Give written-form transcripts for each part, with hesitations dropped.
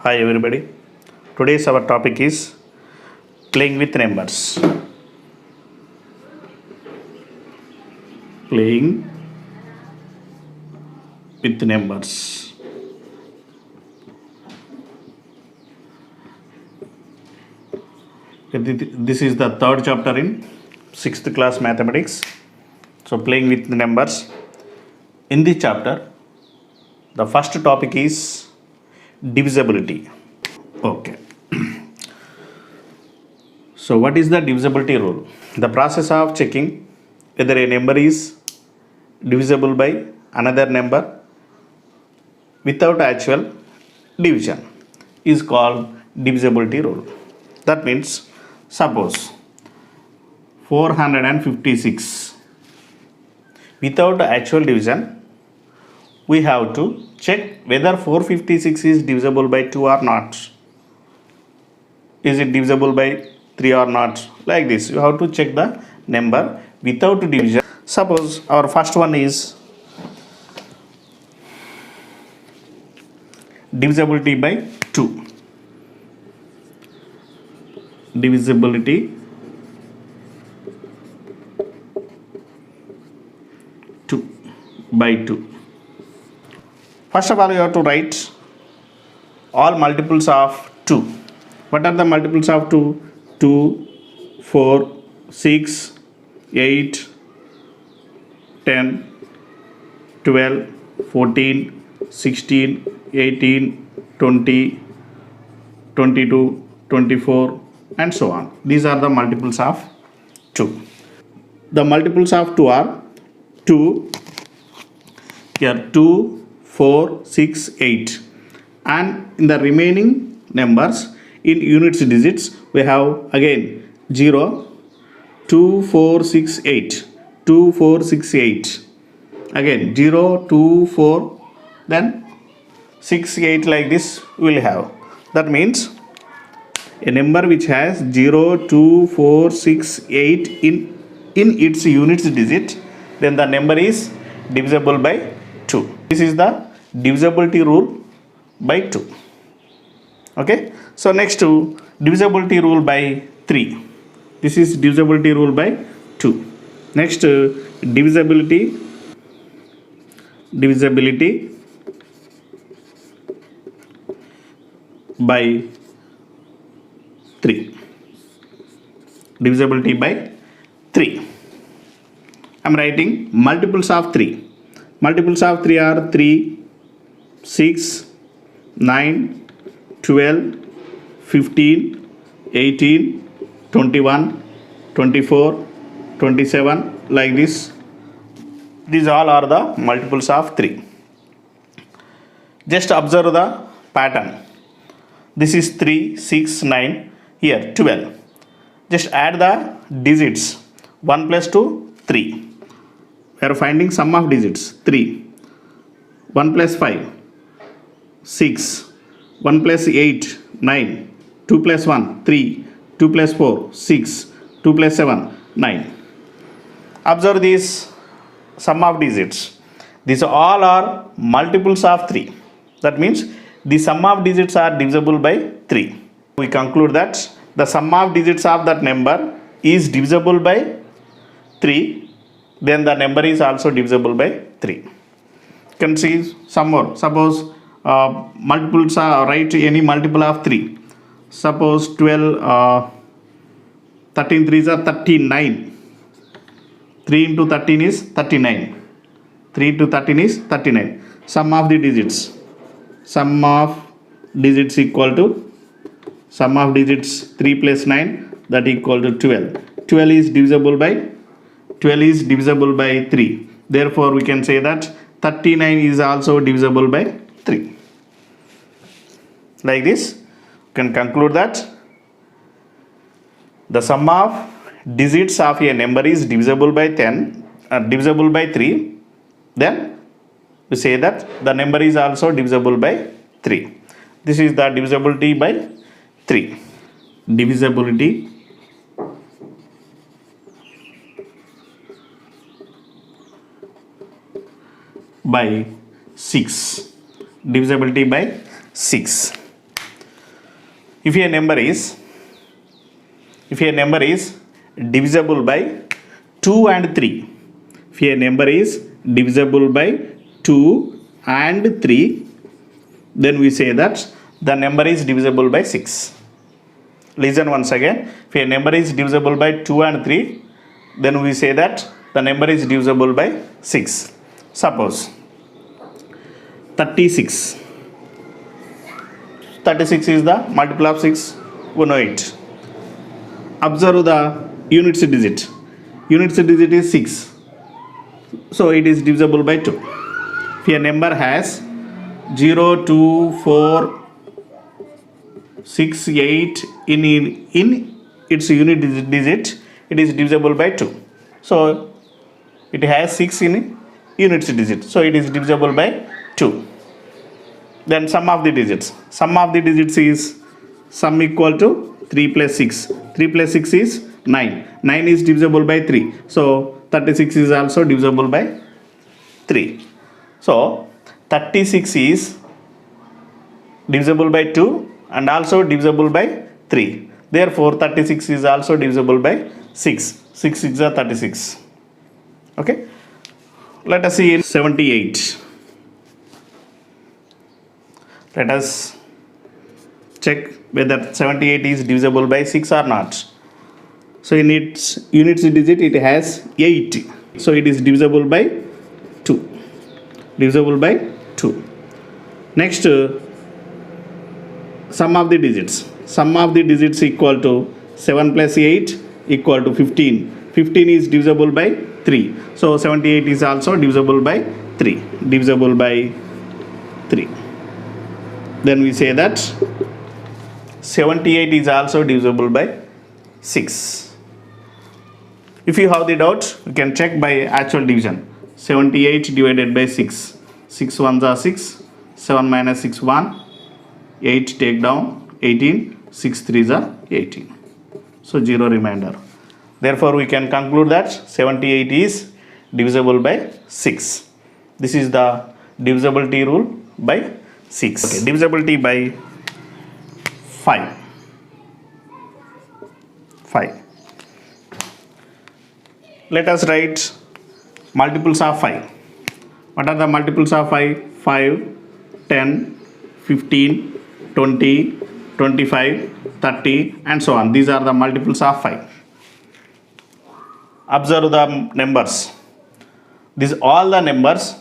Hi everybody. Today's our topic is playing with numbers. Playing with numbers. This is the third chapter in 6th class mathematics. So playing with numbers. In this chapter, the first topic is divisibility. Okay. So what is the divisibility rule? The process of checking whether a number is divisible by another number without actual division is called divisibility rule. That means suppose 456 without actual division, we have to check whether 456 is divisible by 2 or not. Is it divisible by 3 or not? Like this, you have to check the number without division. Suppose our first one is divisibility by 2. Divisibility 2 by 2. First of all, you have to write all multiples of 2. What are the multiples of 2? 2, 4, 6, 8, 10, 12, 14, 16, 18, 20, 22, 24 and so on. These are the multiples of 2. The multiples of 2 are 2, here 2, 4, 6, 8, and in the remaining numbers in units digits we have again 0, 2, 4, 6, 8, 2, 4, 6, 8, again 0, 2, 4, then 6, 8, like this we will have. That means a number which has 0, 2, 4, 6, 8 in its units digit, then the number is divisible by 2. This is the divisibility rule by 2. Okay. So next to divisibility rule by 3. This is divisibility rule by 2. Next divisibility by 3. Divisibility by 3. I am writing multiples of 3. Multiples of 3 are 3, 6, 9, 12, 15, 18, 21, 24, 27, like this. These all are the multiples of 3. Just observe the pattern. This is 3, 6, 9, here 12. Just add the digits. 1 plus 2, 3. We are finding sum of digits. 3. 1 plus 5, 6. 1 plus 8, 9. 2 plus 1, 3. 2 plus 4, 6. 2 plus 7, 9. Observe this sum of digits. These all are multiples of 3. That means the sum of digits are divisible by 3. We conclude that the sum of digits of that number is divisible by 3. Then the number is also divisible by 3. You can see some more. Suppose multiples are, write any multiple of 3. Suppose 12, 13 3s are 39. 3 into 13 is 39. 3 into 13 is 39. Sum of the digits. Sum of digits equal to sum of digits 3 plus 9, that equal to 12. 12 is divisible by 3. Therefore, we can say that 39 is also divisible by 3. Like this, you can conclude that the sum of digits of a number is divisible by 3. Then we say that the number is also divisible by 3. This is the divisibility by 3. Divisibility by 6. Divisibility by 6. if a number is divisible by 2 and 3, if a number is divisible by 2 and 3, then we say that the number is divisible by 6. Listen once again. If a number is divisible by 2 and 3, then we say that the number is divisible by 6. Suppose 36. 36 is the multiple of 6. We know it. Observe the units digit. Units digit is 6. So it is divisible by 2. If a number has 0, 2, 4, 6, 8 in its unit digit, it is divisible by 2. So it has 6 in units digit. So it is divisible by 2. Then sum of the digits. Sum of the digits is sum equal to 3 plus 6. 3 plus 6 is 9. 9 is divisible by 3. So 36 is also divisible by 3. So 36 is divisible by 2 and also divisible by 3. Therefore 36 is also divisible by 6. 6 is 36. Okay. Let us see in 78. Let us check whether 78 is divisible by 6 or not. So in its units digit it has 8. So it is divisible by 2. Divisible by 2. Next, sum of the digits. Sum of the digits equal to 7 plus 8 equal to 15. 15 is divisible by 3. So 78 is also divisible by 3. Divisible by 3. Then we say that 78 is also divisible by 6. If you have the doubt, you can check by actual division. 78 divided by 6. 6 ones are 6. 7 minus 6 1. 8 take down 18. 6 threes are 18. So 0 remainder. Therefore we can conclude that 78 is divisible by 6. This is the divisibility rule by 6. Okay, divisibility by 5. 5. Let us write multiples of 5. What are the multiples of 5? 5, 10, 15, 20, 25, 30 and so on. These are the multiples of 5. Observe the numbers. These all the numbers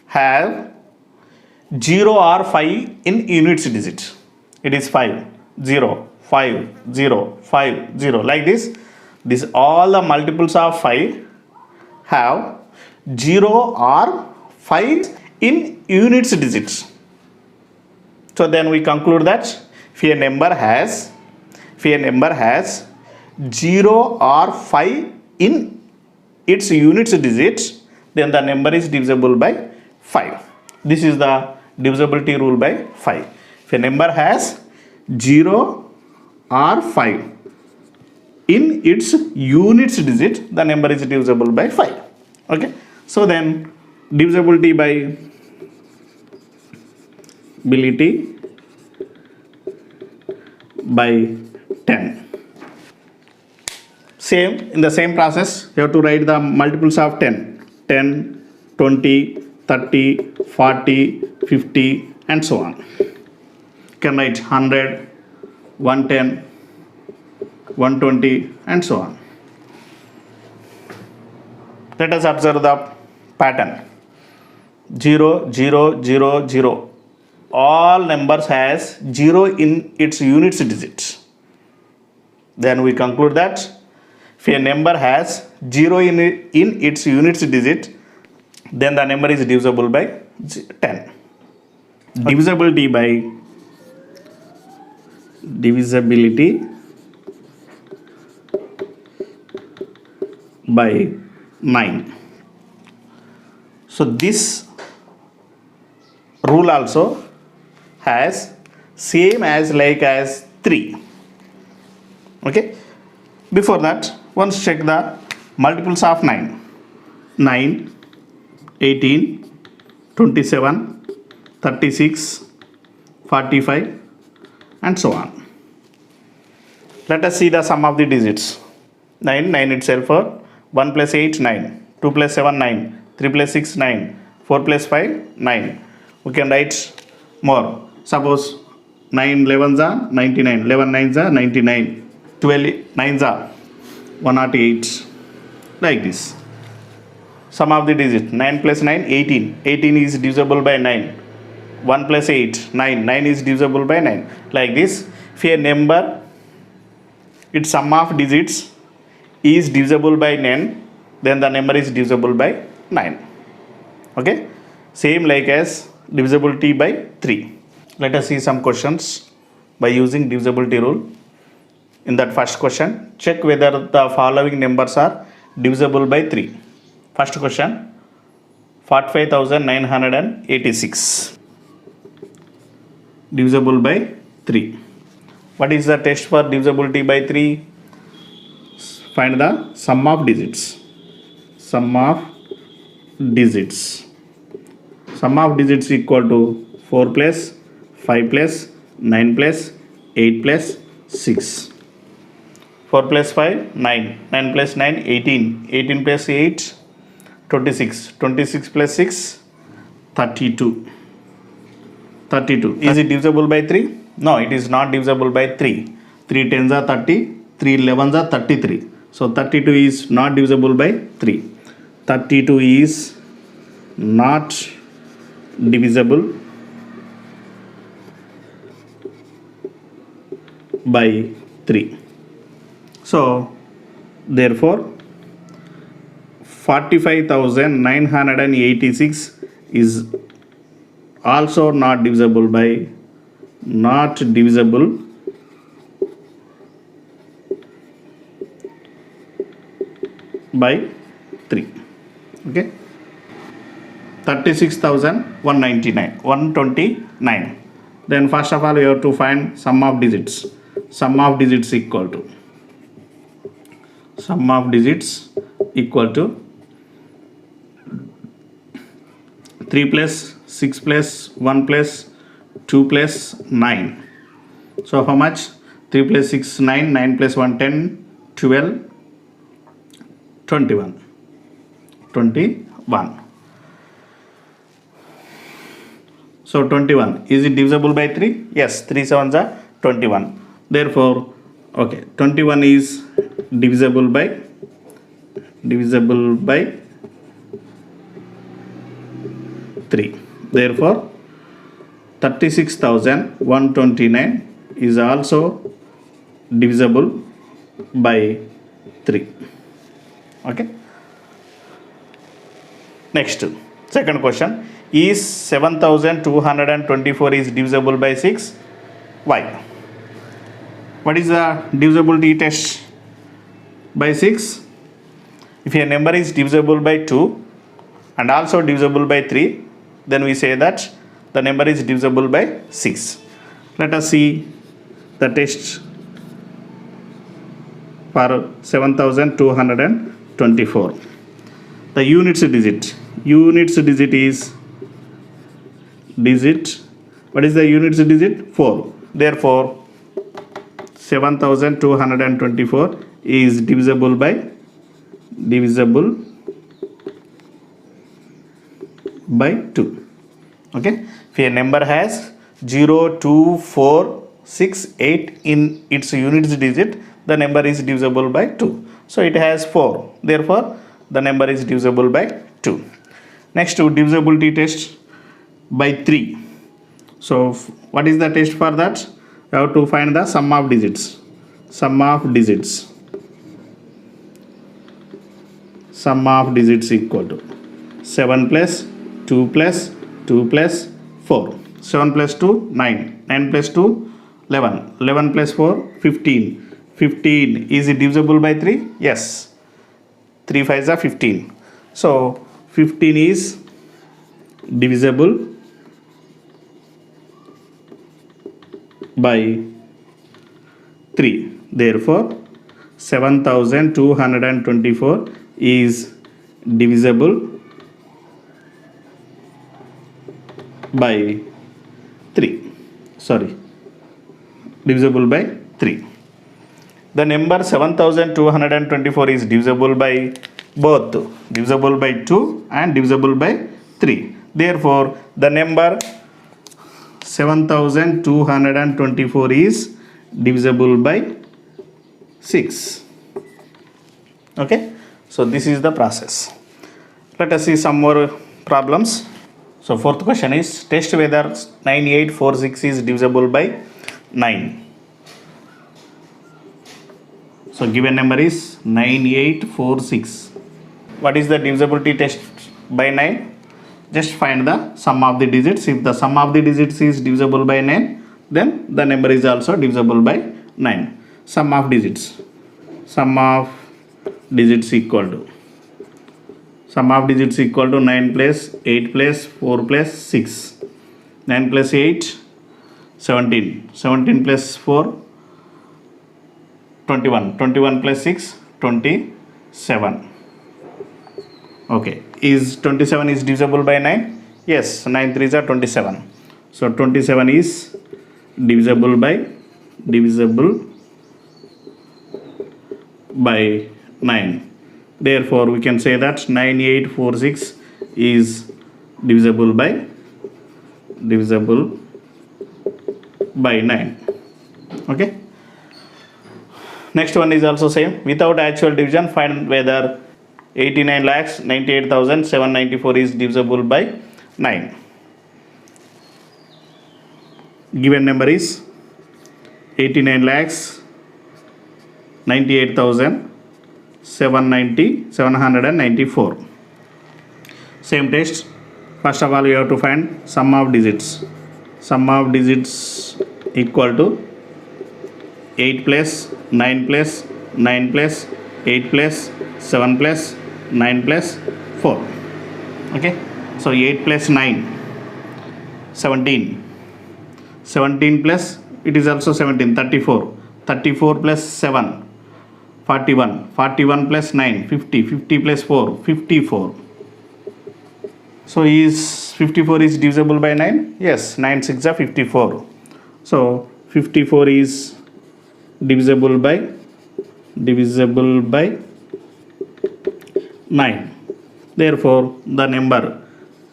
have 0 or 5 in units digit. It is 5, 0, 5, 0, 5, 0 like this. These all the multiples of 5 have 0 or 5 in units digits. So then we conclude that if a number has 0 or 5 in its units digit, then the number is divisible by 5. This is the divisibility rule by 5. If a number has 0 or 5 in its units digit, the number is divisible by 5. Okay. So then divisibility by by 10. Same, in the same process, you have to write the multiples of 10. 10, 20, 30, 40, 50 and so on. You can write 100, 110, 120 and so on. Let us observe the pattern. 0, 0, 0, 0. All numbers has 0 in its units digit. Then we conclude that if a number has 0 in its units digit, then the number is divisible by 10. Divisibility by 9. So this rule also has same as like as 3. Okay. Before that, once check the multiples of 9. 9, 18, 27, 36, 45 and so on. Let us see the sum of the digits. 9, 9 itself for 1 plus 8, 9. 2 plus 7, 9. 3 plus 6, 9. 4 plus 5, 9. We can write more. Suppose 9 11s are 99. 11 9s are 99. 12 9s are 108. Like this. Sum of the digit. 9 plus 9, 18. 18 is divisible by 9. 1 plus 8, 9. 9 is divisible by 9. Like this. If a number, its sum of digits is divisible by 9, then the number is divisible by 9. Okay. Same like as divisibility by 3. Let us see some questions by using divisibility rule. In that first question, check whether the following numbers are divisible by 3. First question, 45,986 divisible by 3. What is the test for divisibility by 3? Find the sum of digits. Sum of digits. Sum of digits equal to 4 plus 5 plus 9 plus 8 plus 6. 4 plus 5, 9. 9 plus 9, 18. 18 plus 8, 26. 26 plus 6, 32. 32. Is it divisible by 3? No, it is not divisible by 3. 3 10s are 30. 3 11s are 33. So 32 is not divisible by 3. 32 is not divisible by 3. So therefore 45,986 is also not divisible by 3. Okay. 36,129. Then first of all we have to find sum of digits. Sum of digits equal to 3 plus 6 plus 1 plus 2 plus 9. So how much? 3 plus 6 9, 9 plus 1 10, 12, 21. So 21, is it divisible by 3? Yes, 3 7s are 21. Therefore, okay, 21 is divisible by 3. Therefore 36,129 is also divisible by 3. Okay. Next, second question, is 7,224 is divisible by 6? Why? What is the divisibility test by 6? If a number is divisible by 2 and also divisible by 3, then we say that the number is divisible by 6. Let us see the test for 7,224. The units digit is what is the units digit? 4. Therefore 7,224 is divisible by 2. Okay. If a number has 0 2 4 6 8 in its units digit, the number is divisible by 2. So it has 4. Therefore the number is divisible by 2. Next, divisibility test by 3. So what is the test for that? You have to find the sum of digits. Sum of digits equal to 7 plus 2 plus 2 plus 4. 7 plus 2, 9. 9 plus 2, 11. 11 plus 4, 15. 15, is it divisible by 3? Yes. 3 5s are 15. So 15 is divisible by 3. Therefore 7,224 is divisible by 3. Divisible by 3. the number 7224 is divisible by both, divisible by 2 and divisible by 3. Therefore, the number 7224 is divisible by 6. Okay, so this is the process. Let us see some more problems. So fourth question is, test whether 9846 is divisible by 9. So given number is 9846. What is the divisibility test by 9? Just find the sum of the digits. If the sum of the digits is divisible by 9, then the number is also divisible by 9. Sum of digits. Sum of digits equal to 9 plus 8 plus 4 plus 6. 9 plus 8, 17. 17 plus 4, 21. 21 plus 6, 27. Okay. Is 27 is divisible by 9? Yes. 9 3s are 27. So 27 is divisible by 9. Therefore, we can say that 9846 is divisible by 9. Okay. Next one is also same. Without actual division, find whether 89,98,794 is divisible by 9. Given number is 89,98,794. Same test. First of all, you have to find sum of digits. Sum of digits equal to 8 plus 9 plus 9 plus 8 plus 7 plus 9 plus 4. Okay. So 8 plus 9, 17. 17 plus, it is also 17, 34. 34 plus 7, 41. 41 plus 9, 50. 50 plus 4, 54. So is 54 is divisible by 9? Yes. 9 6 are 54. So 54 is divisible by 9. Therefore, the number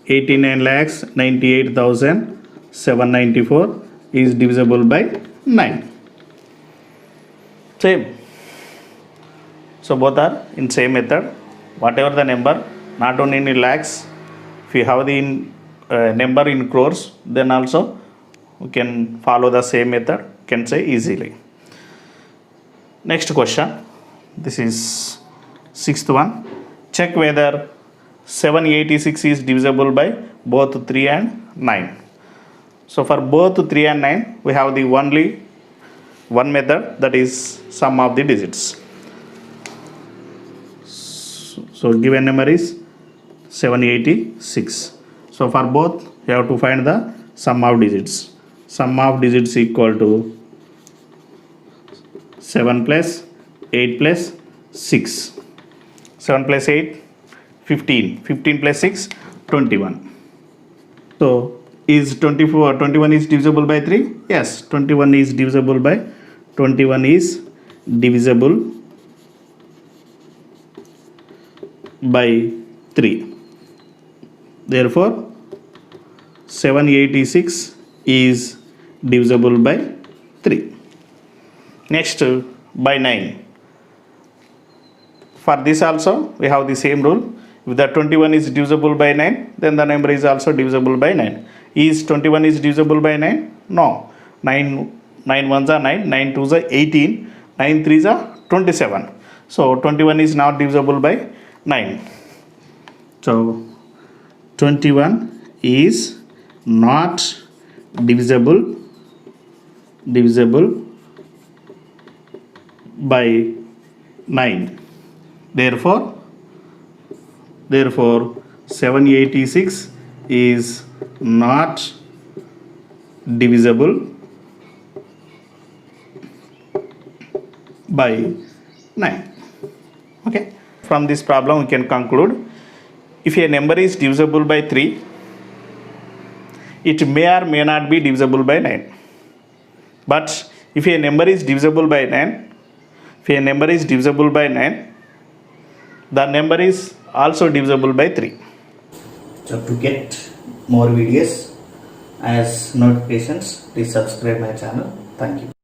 89,98,794 is divisible by 9. Same. So both are in same method. Whatever the number, not only in lakhs, if you have the number in crores, then also we can follow the same method, can say easily. Next question. This is sixth one. Check whether 786 is divisible by both 3 and 9. So for both 3 and 9, we have the only one method, that is sum of the digits. So given number is 786. So for both, you have to find the sum of digits. Sum of digits equal to 7 plus 8 plus 6. 7 plus 8, 15. 15 plus 6, 21. So is 21 is divisible by 3? Yes, 21 is divisible by 3. Therefore, 786 is divisible by 3. Next, by 9. For this also, we have the same rule. If the 21 is divisible by 9, then the number is also divisible by 9. Is 21 is divisible by 9? No. 9 ones are 9, 9 twos are 18, 9 threes are 27. So 21 is not divisible by 9. So 21 is not divisible by 9. Therefore 786 is not divisible by 9. Okay. From this problem we can conclude, if a number is divisible by 3, it may or may not be divisible by 9. But if a number is divisible by 9, If a number is divisible by 9, the number is also divisible by 3. So to get more videos as notifications, please subscribe my channel. Thank you.